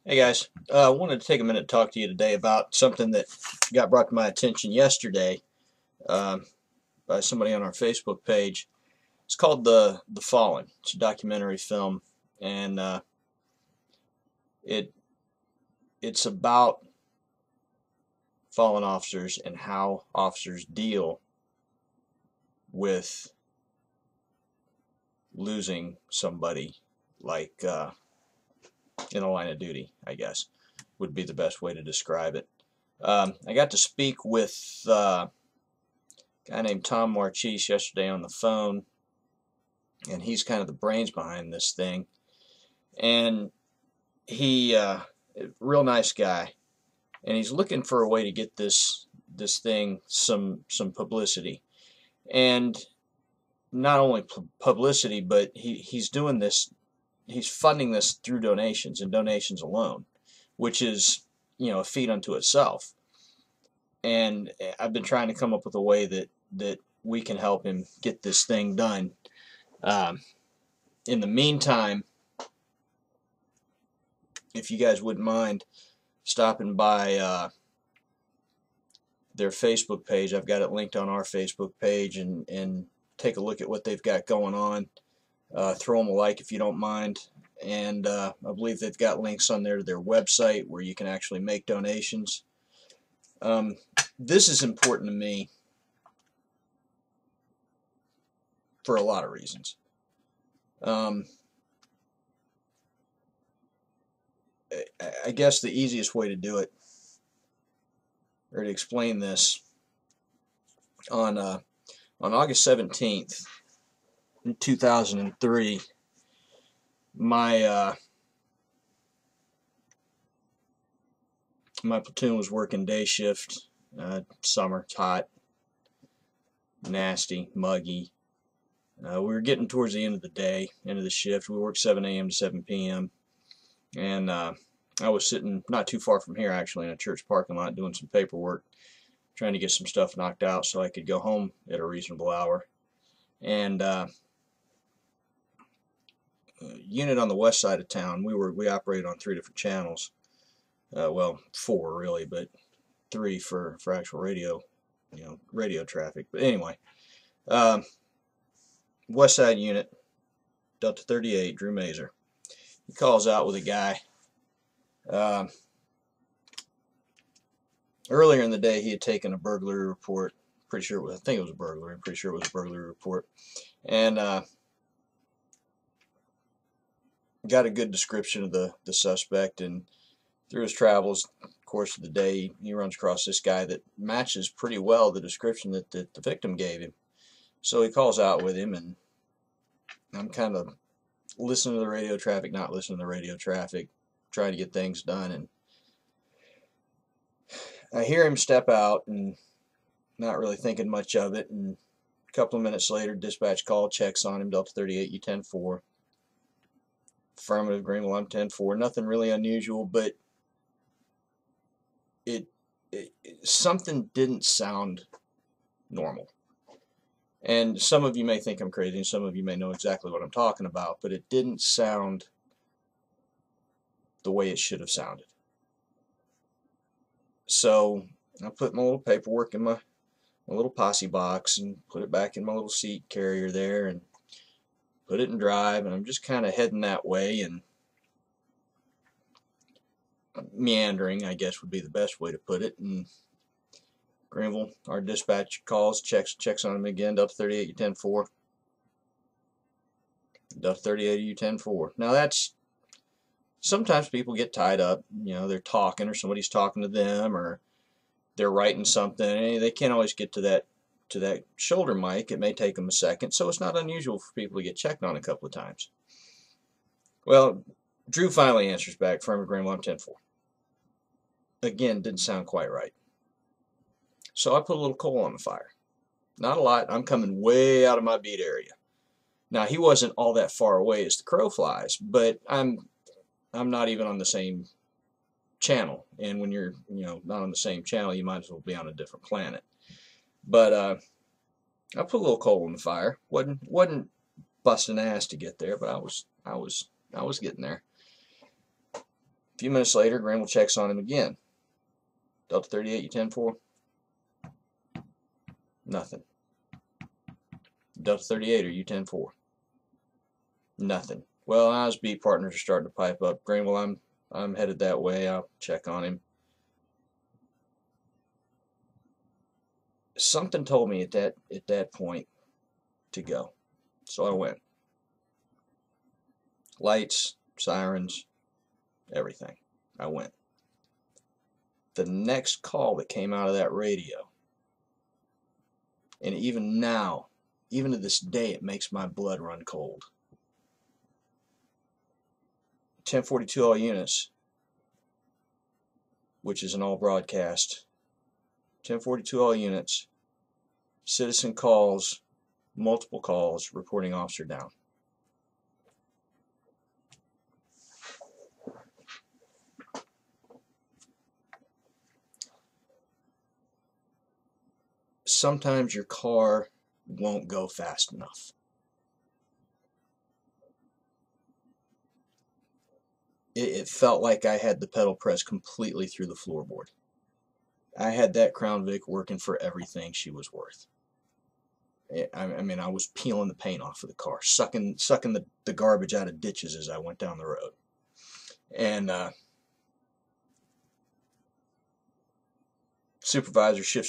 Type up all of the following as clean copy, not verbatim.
Hey guys, I wanted to take a minute to talk to you today about something that got brought to my attention yesterday uh, by somebody on our Facebook page. It's called The Fallen. It's a documentary film, and it it's about fallen officers and how officers deal with losing somebody, like in a line of duty, I guess would be the best way to describe it. I got to speak with a guy named Tom Marchese yesterday on the phone, and he's kind of the brains behind this thing. And he, real nice guy, and he's looking for a way to get this thing some publicity, and not only publicity, but he's doing this. He's funding this through donations and donations alone, which is a feat unto itself. And I've been trying to come up with a way that we can help him get this thing done. Um, in the meantime, if you guys wouldn't mind stopping by their Facebook page, I've got it linked on our Facebook page, and take a look at what they've got going on. Throw them a like if you don't mind. And I believe they've got links on there to their website where you can actually make donations. This is important to me for a lot of reasons. I guess the easiest way to do it, or to explain this, on August 17th, 2003, my my platoon was working day shift. Summer, it's hot, nasty, muggy. We were getting towards the end of the day, end of the shift. We worked 7 a.m. to 7 p.m. And I was sitting not too far from here, actually, in a church parking lot doing some paperwork, trying to get some stuff knocked out so I could go home at a reasonable hour. And unit on the west side of town, we operated on 3 different channels. Well, 4 really, but 3 for actual radio, radio traffic. But anyway, west side unit, Delta 38, Drew Mazer. He calls out with a guy. Earlier in the day, he had taken a burglary report. Pretty sure I think it was a burglary. I'm pretty sure it was a burglary report, and got a good description of the suspect. And through his travels, course of the day, he runs across this guy that matches pretty well the description that the victim gave him. So he calls out with him, and I'm kind of listening to the radio traffic, not listening to the radio traffic, trying to get things done. And I hear him step out, and not really thinking much of it. And a couple of minutes later, dispatch call, checks on him, Delta 38, U-10-4. Affirmative, Greenville, I'm 10-4. Nothing really unusual, but something didn't sound normal. And some of you may think I'm crazy, and some of you may know exactly what I'm talking about, but it didn't sound the way it should have sounded. So I put my little paperwork in my little posse box and put it back in my little seat carrier there, and put it in drive, and I'm just kind of heading that way, and meandering, I guess would be the best way to put it. And Greenville, our dispatch calls, checks on him again, Delta 38, U-10-4. Delta 38, U-10-4. Now that's, sometimes people get tied up, they're talking, or somebody's talking to them, or they're writing something, and they can't always get to that shoulder mic. It may take them a second, so it's not unusual for people to get checked on a couple of times. Well, Drew finally answers back, Affirmative, Greenville, I'm 10-4. Again, didn't sound quite right. So I put a little coal on the fire. Not a lot. I'm coming way out of my beat area. Now, he wasn't all that far away as the crow flies, but I'm not even on the same channel. And when you're not on the same channel, you might as well be on a different planet. But I put a little coal in the fire. wasn't busting ass to get there, but I was getting there. A few minutes later, Granville checks on him again. Delta 38, you 10-4? Nothing. Delta 38, are you 10-4? Nothing. Well, now his beat partners are starting to pipe up. Granville, I'm headed that way. I'll check on him. Something told me at that point to go, so I went. Lights, sirens, everything. I went. The next call that came out of that radio, and even now, even to this day, it makes my blood run cold. 1042 all units, which is an all broadcast. 1042 all units, citizen calls, multiple calls, reporting officer down. Sometimes your car won't go fast enough. It felt like I had the pedal pressed completely through the floorboard. I had that Crown Vic working for everything she was worth. I mean, I was peeling the paint off of the car, sucking the garbage out of ditches as I went down the road. And shift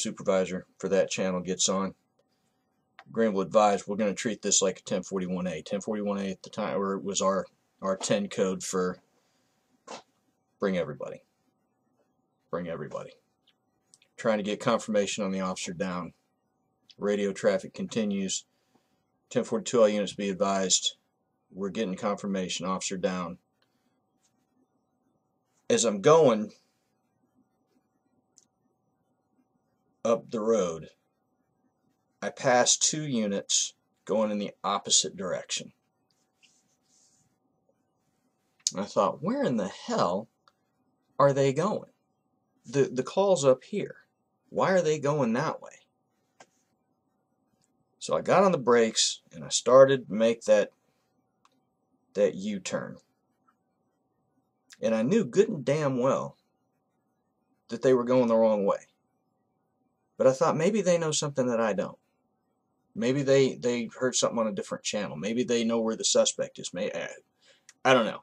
supervisor for that channel gets on. Granville advised, we're going to treat this like a 1041A. 1041A at the time, or it was our 10 code for bring everybody. Bring everybody. Trying to get confirmation on the officer down. Radio traffic continues. 1042 all units be advised. We're getting confirmation. Officer down. As I'm going up the road, I pass 2 units going in the opposite direction. I thought, where in the hell are they going? The call's up here. Why are they going that way? So I got on the brakes and I started to make that U-turn. And I knew good and damn well that they were going the wrong way. But I thought maybe they know something that I don't. Maybe they heard something on a different channel. Maybe they know where the suspect is. I don't know.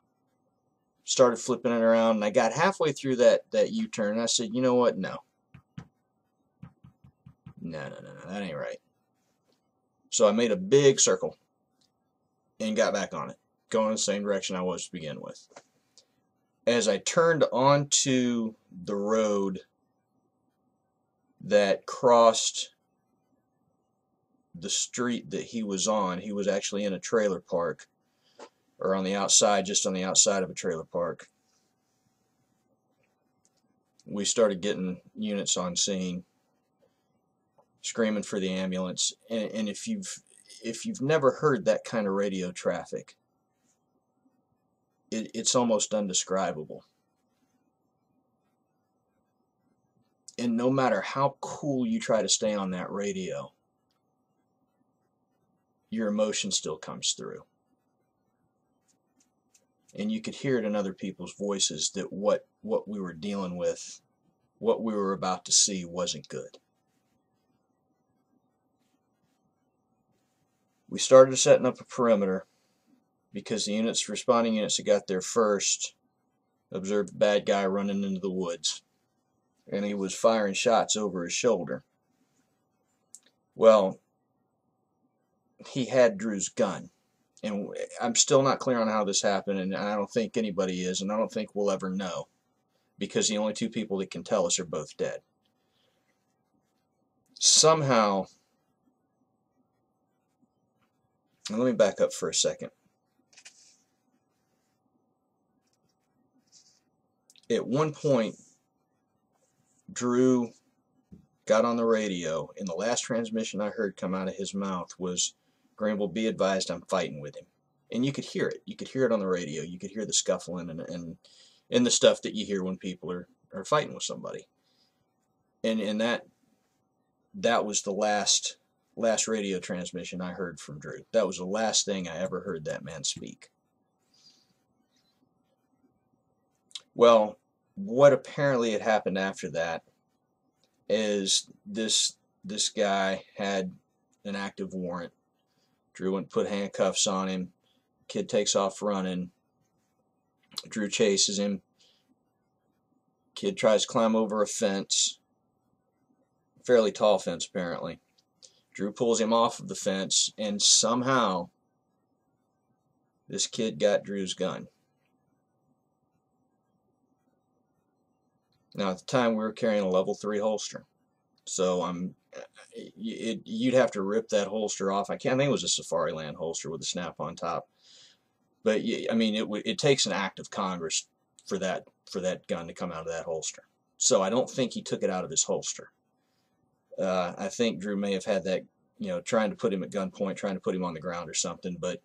Started flipping it around, and I got halfway through that U-turn, and I said, you know what? No, that ain't right. So I made a big circle and got back on it, going in the same direction I was to begin with. As I turned onto the road that crossed the street that he was actually in a trailer park, or on the outside, just on the outside of a trailer park. We started getting units on scene, screaming for the ambulance. And if you've never heard that kind of radio traffic, it's almost undescribable. And no matter how cool you try to stay on that radio, your emotion still comes through. And you could hear it in other people's voices that what we were dealing with, what we were about to see, wasn't good. We started setting up a perimeter because the responding units that got there first observed the bad guy running into the woods, and he was firing shots over his shoulder. Well, he had Drew's gun. And I'm still not clear on how this happened, and I don't think anybody is, and I don't think we'll ever know, because the only 2 people that can tell us are both dead. Somehow, and let me back up for a second. At one point, Drew got on the radio, and the last transmission I heard come out of his mouth was, Granville, be advised, I'm fighting with him. And you could hear it. You could hear it on the radio. You could hear the scuffling and the stuff that you hear when people are fighting with somebody. And that was the last radio transmission I heard from Drew. That was the last thing I ever heard that man speak. Well, what apparently had happened after that is this guy had an active warrant. Drew went and put handcuffs on him. Kid takes off running. Drew chases him. Kid tries to climb over a fence, fairly tall fence apparently. Drew pulls him off of the fence, and somehow this kid got Drew's gun. Now at the time we were carrying a level 3 holster, so you'd have to rip that holster off. I think it was a Safariland holster with a snap on top. But I mean, it takes an act of Congress for that gun to come out of that holster. So I don't think he took it out of his holster. I think Drew may have had that, trying to put him at gunpoint, trying to put him on the ground or something. But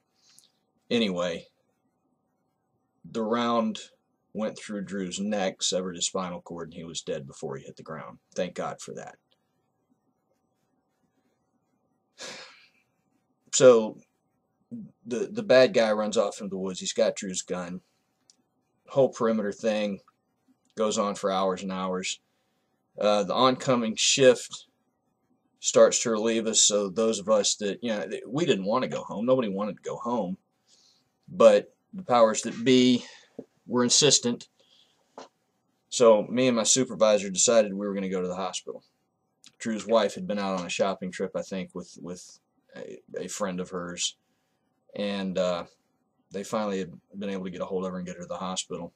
anyway, the round went through Drew's neck, severed his spinal cord, and he was dead before he hit the ground. Thank God for that. So the bad guy runs off into the woods. He's got Drew's gun. Whole perimeter thing goes on for hours and hours. The oncoming shift starts to relieve us, so those of us that, we didn't want to go home. Nobody wanted to go home. But the powers that be were insistent. So me and my supervisor decided we were going to go to the hospital. Drew's wife had been out on a shopping trip, I think, with a friend of hers. And they finally had been able to get a hold of her and get her to the hospital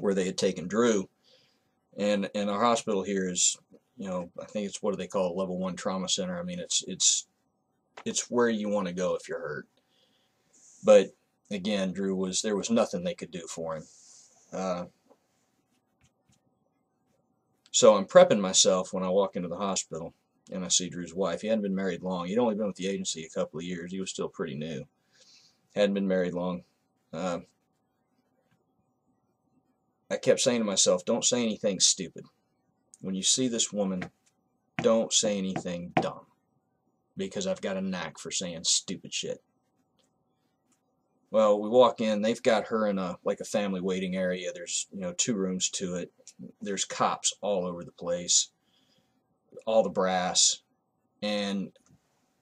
where they had taken Drew. And our hospital here is, I think it's, what do they call it, level 1 trauma center. I mean, it's where you want to go if you're hurt. But again, there was nothing they could do for him. So I'm prepping myself when I walk into the hospital and I see Drew's wife. He hadn't been married long. He'd only been with the agency a couple of years. He was still pretty new. Hadn't been married long. I kept saying to myself, don't say anything stupid. When you see this woman, don't say anything dumb, because I've got a knack for saying stupid shit. Well, we walk in. They've got her in a family waiting area. There's 2 rooms to it. There's cops all over the place, all the brass. And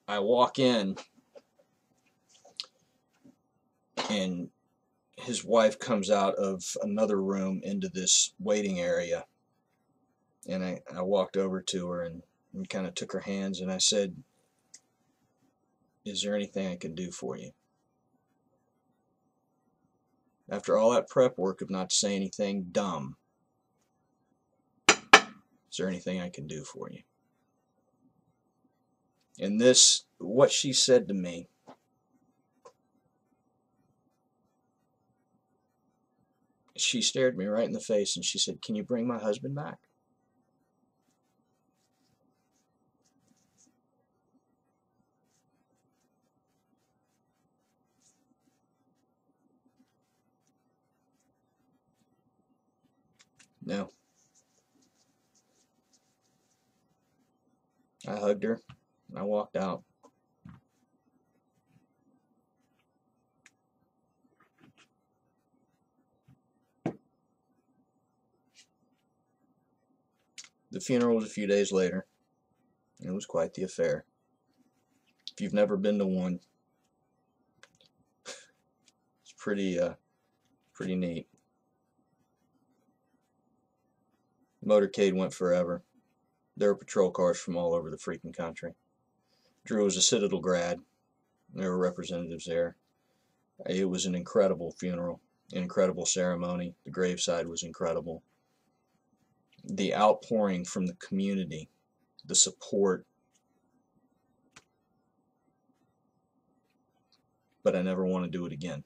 I walk in, and his wife comes out of another room into this waiting area. And I walked over to her and kind of took her hands, and I said, is there anything I can do for you? After all that prep work of not to say anything dumb, is there anything I can do for you? And what she said to me, she stared me right in the face and she said, can you bring my husband back? No. I hugged her and I walked out. The funeral was a few days later. It was quite the affair. If you've never been to one, it's pretty neat. The motorcade went forever. There were patrol cars from all over the freaking country. Drew was a Citadel grad. There were representatives there. It was an incredible funeral, an incredible ceremony. The graveside was incredible. The outpouring from the community, the support. But I never want to do it again.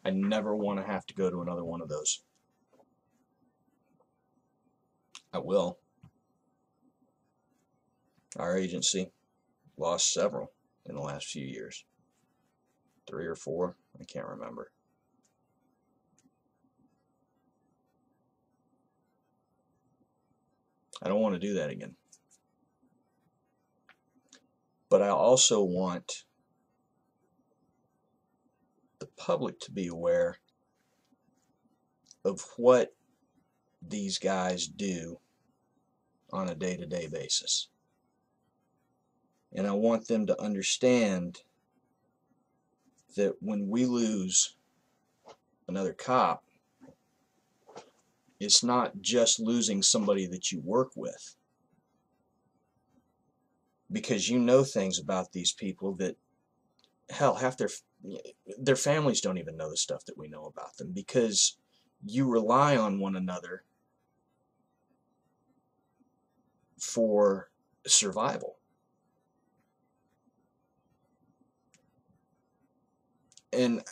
I never want to have to go to another one of those. I will. Our agency lost several in the last few years. 3 or 4, I can't remember. I don't want to do that again. But I also want the public to be aware of what these guys do on a day-to-day basis. And I want them to understand that when we lose another cop, it's not just losing somebody that you work with, because you know things about these people that, hell, half their families don't even know the stuff that we know about them, because you rely on one another for survival. And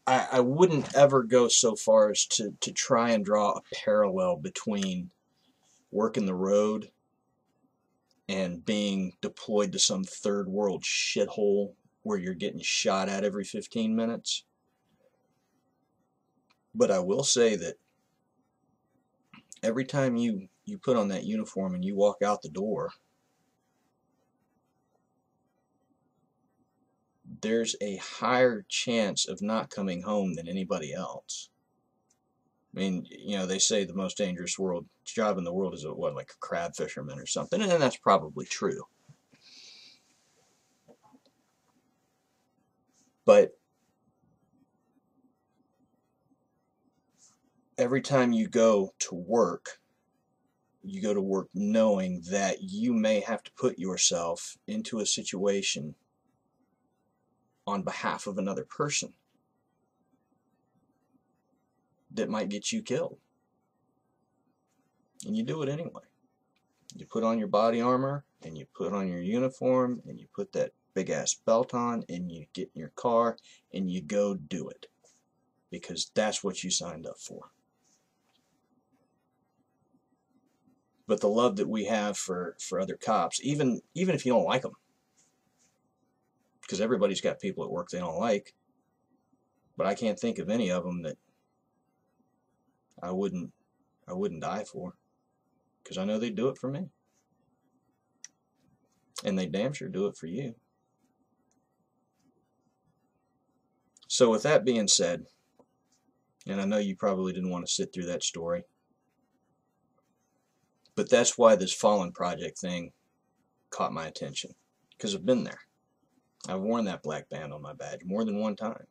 I wouldn't ever go so far as to try and draw a parallel between working the road and being deployed to some third world shithole where you're getting shot at every 15 minutes. But I will say that every time you put on that uniform and you walk out the door, there's a higher chance of not coming home than anybody else. I mean, you know, they say the most dangerous job in the world is what, like a crab fisherman or something, and that's probably true. But every time you go to work knowing that you may have to put yourself into a situation on behalf of another person that might get you killed. And you do it anyway. You put on your body armor, and you put on your uniform, and you put that big ass belt on, and you get in your car, and you go do it. Because that's what you signed up for. But the love that we have for other cops, even if you don't like them, because everybody's got people at work they don't like, but I can't think of any of them that I wouldn't die for, because I know they'd do it for me, and they damn sure do it for you. So with that being said, and I know you probably didn't want to sit through that story, but that's why this FallenProject thing caught my attention, because I've been there. I've worn that black band on my badge more than one time.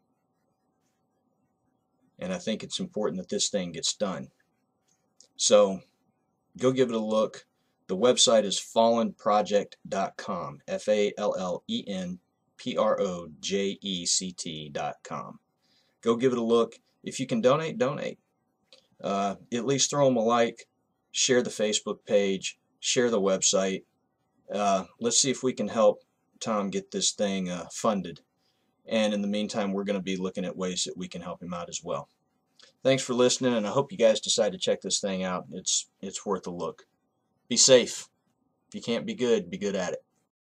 And I think it's important that this thing gets done. So go give it a look. The website is FallenProject.com. FallenProject.com. Go give it a look. If you can donate, donate. At least throw them a like. Share the Facebook page. Share the website. Let's see if we can help Tom get this thing funded. And in the meantime, we're going to be looking at ways that we can help him out as well. Thanks for listening, and I hope you guys decide to check this thing out. It's worth a look. Be safe. If you can't be good at it.